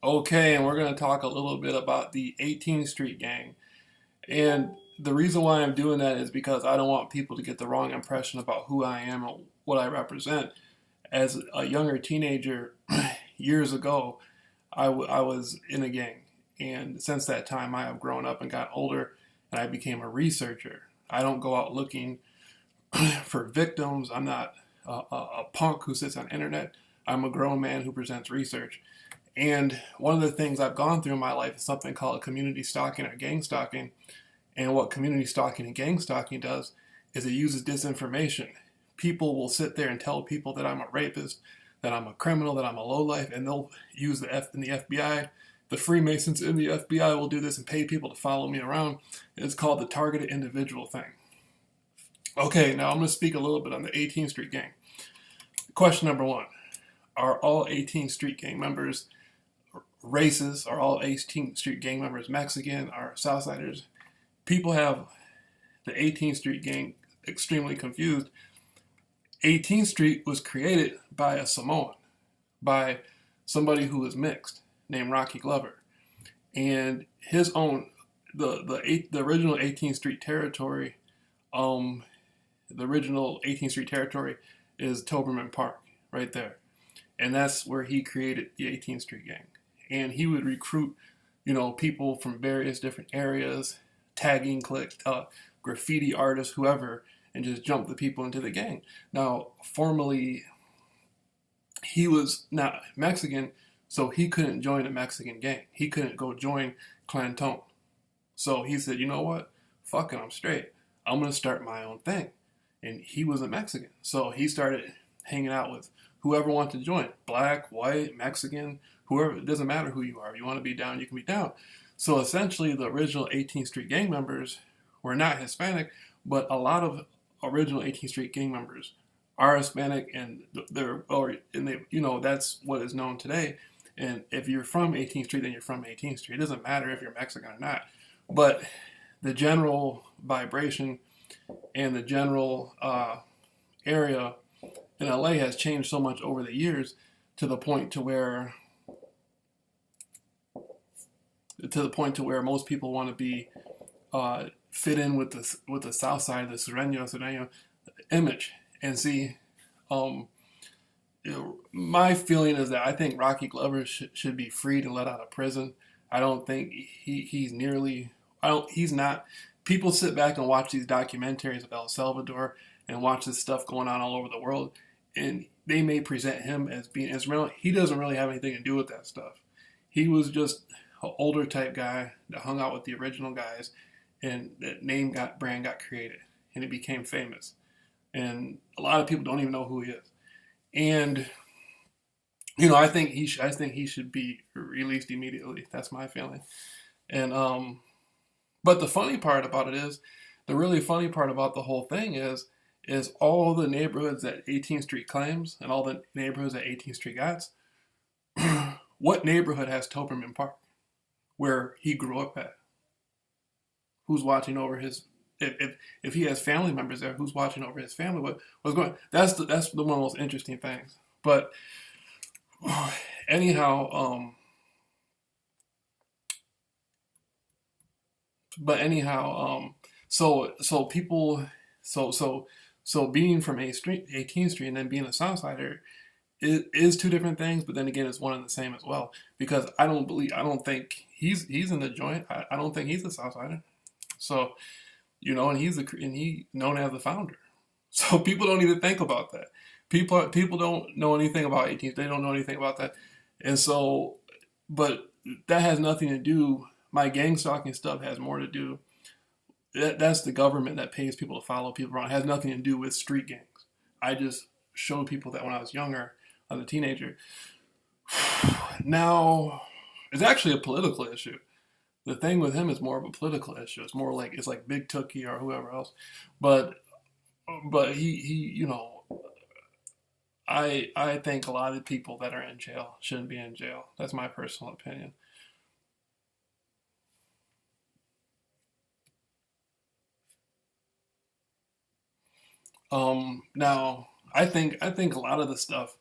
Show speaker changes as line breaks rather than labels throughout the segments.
Okay, and we're going to talk a little bit about the 18th Street Gang. And the reason why I'm doing that is because I don't want people to get the wrong impression about who I am and what I represent. As a younger teenager, years ago, I was in a gang. And since that time, I have grown up and got older, and I became a researcher. I don't go out looking for victims. I'm not a punk who sits on the internet. I'm a grown man who presents research. And one of the things I've gone through in my life is something called community stalking or gang stalking. And what community stalking and gang stalking does is it uses disinformation. People will sit there and tell people that I'm a rapist, that I'm a criminal, that I'm a lowlife, and they'll use in the FBI. The Freemasons in the FBI will do this and pay people to follow me around. It's called the targeted individual thing. Okay, now I'm going to speak a little bit on the 18th Street Gang. Question number one: are all 18th Street Gang members races? Are all 18th Street Gang members Mexican? Are Southsiders? People have the 18th Street Gang extremely confused. 18th Street was created by a Samoan, by somebody who was mixed, named Rocky Glover, and his own the original 18th Street territory. Um, the original 18th Street territory is Toberman Park, right there, and that's where he created the 18th Street Gang. And he would recruit, people from various different areas, tagging cliques, graffiti artists, whoever, and just jump the people into the gang. Now, formerly, he was not Mexican, so he couldn't join a Mexican gang. He couldn't go join Clan Tone. So he said, you know what? Fuck it, I'm straight. I'm going to start my own thing. And he was a Mexican. So he started hanging out with whoever wanted to join. Black, white, Mexican, whoever. It doesn't matter who you are. If you want to be down, you can be down. So essentially, the original 18th Street gang members were not Hispanic, but a lot of original 18th Street gang members are Hispanic, and that's what is known today. And if you're from 18th Street, then you're from 18th Street. It doesn't matter if you're Mexican or not. But the general vibration and the general area in LA has changed so much over the years to the point to where most people want to be fit in with the South Side, the Sureño image, and see. Um, my feeling is that I think Rocky Glover should be freed and let out of prison. I don't think he's nearly. I don't. He's not. People sit back and watch these documentaries of El Salvador and watch this stuff going on all over the world, and they may present him as being Israel. He doesn't really have anything to do with that stuff. He was just an older type guy that hung out with the original guys, and that brand got created, and it became famous. And a lot of people don't even know who he is. And I think he should be released immediately. That's my feeling. And but the funny part about it is, the really funny part about the whole thing is all the neighborhoods that 18th Street claims and all the neighborhoods that 18th Street got. What neighborhood has Toberman Park, where he grew up at? Who's watching over his if he has family members there? Who's watching over his family? What's going? That's one of the most interesting things. But anyhow, so people, so being from 18th Street and then being a Southsider is two different things. But then again, it's one and the same as well. Because I don't think he's in the joint. I don't think he's a Southsider. So and he known as the founder. So people don't even think about that. People don't know anything about 18th. They don't know anything about that, and so, but that has nothing to do. My gang stalking stuff has more to do. That's the government that pays people to follow people around. It has nothing to do with street gangs. I just showed people that when I was younger, as a teenager. Now, it's actually a political issue. The thing with him is more of a political issue. It's like Big Tookie or whoever else, but he I think a lot of people that are in jail shouldn't be in jail. That's my personal opinion. Now I think a lot of the stuff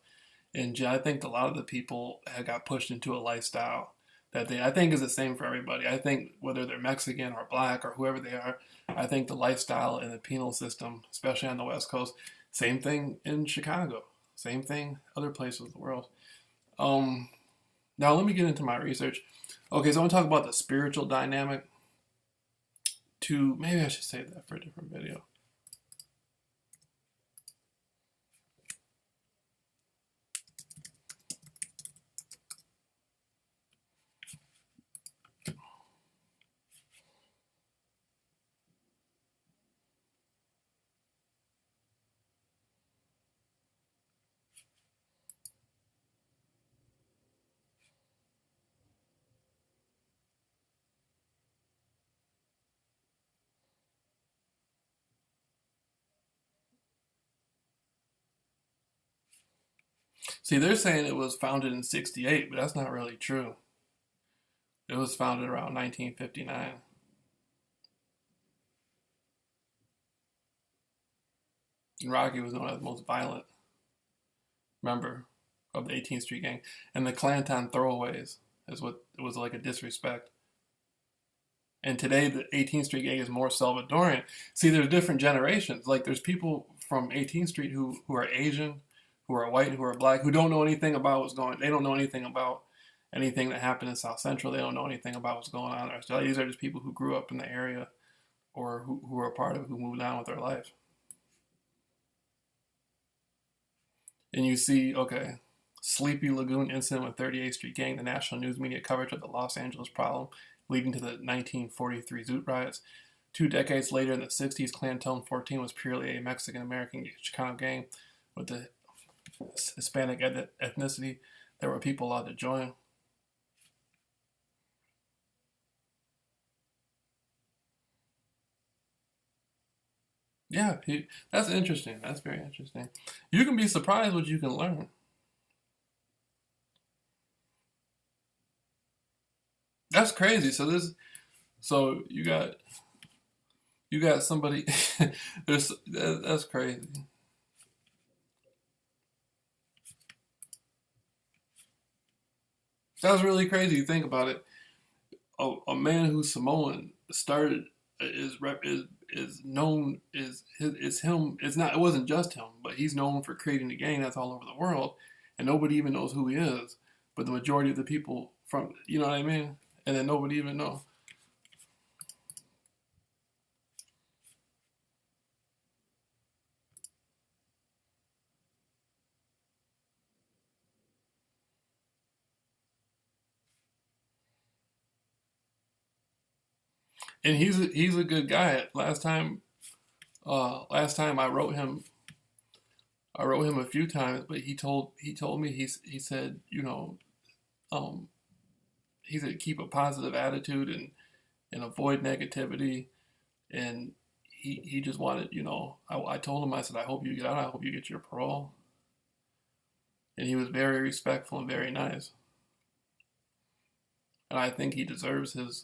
And I think a lot of the people have got pushed into a lifestyle that I think is the same for everybody. I think whether they're Mexican or black or whoever they are, I think the lifestyle and the penal system, especially on the West Coast, same thing in Chicago, same thing other places of the world. Um, Now let me get into my research. Okay, so I want to talk about the spiritual dynamic. To maybe I should save that for a different video. See, they're saying it was founded in '68, but that's not really true. It was founded around 1959. And Rocky was known as the most violent member of the 18th Street Gang. And the Clanton throwaways is what it was like a disrespect. And today, the 18th Street Gang is more Salvadorian. See, there's different generations. Like, there's people from 18th Street who are Asian, who are white, who are black, who don't know anything about what's going on. They don't know anything about anything that happened in South Central. They don't know anything about what's going on there. So these are just people who grew up in the area or who are a part of it, who moved on with their life. And you see, okay, Sleepy Lagoon incident with 38th Street Gang, the national news media coverage of the Los Angeles problem, leading to the 1943 Zoot riots. 2 decades later, in the 60s, Clanton 14 was purely a Mexican-American Chicano gang with the Hispanic ethnicity. There were people allowed to join. Yeah, that's interesting. That's very interesting. You can be surprised what you can learn. That's crazy. So you got somebody. That's crazy. That's really crazy. You think about it. A man who's Samoan started is known is him. It's not. It wasn't just him, but he's known for creating a gang that's all over the world, and nobody even knows who he is. But the majority of the people from, you know what I mean, and then nobody even know. And he's a good guy. Last time I wrote him a few times, but he told me he said, um he said keep a positive attitude and avoid negativity. And he just wanted, I told him, I said, I hope you get out, I hope you get your parole. And he was very respectful and very nice. And I think he deserves his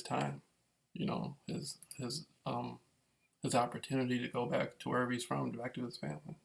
time, his opportunity to go back to wherever he's from, back to his family.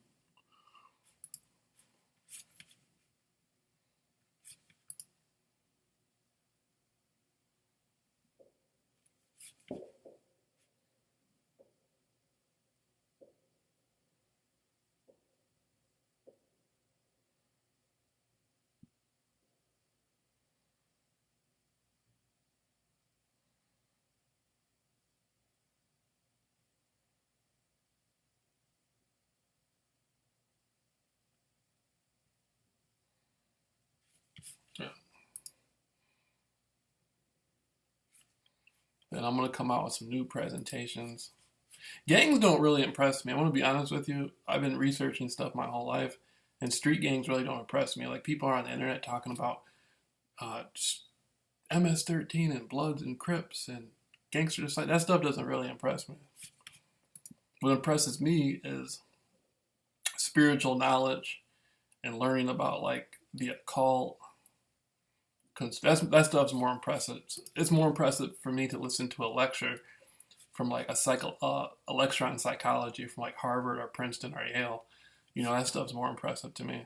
Yeah. And I'm gonna come out with some new presentations. Gangs don't really impress me. I want to be honest with you. I've been researching stuff my whole life, and street gangs really don't impress me. Like, people are on the internet talking about just MS-13 and Bloods and Crips and gangsters. Like, that stuff doesn't really impress me. What impresses me is spiritual knowledge and learning about like the occult. Cause that stuff's more impressive. It's more impressive for me to listen to a lecture from like a lecture on psychology from like Harvard or Princeton or Yale, that stuff's more impressive to me.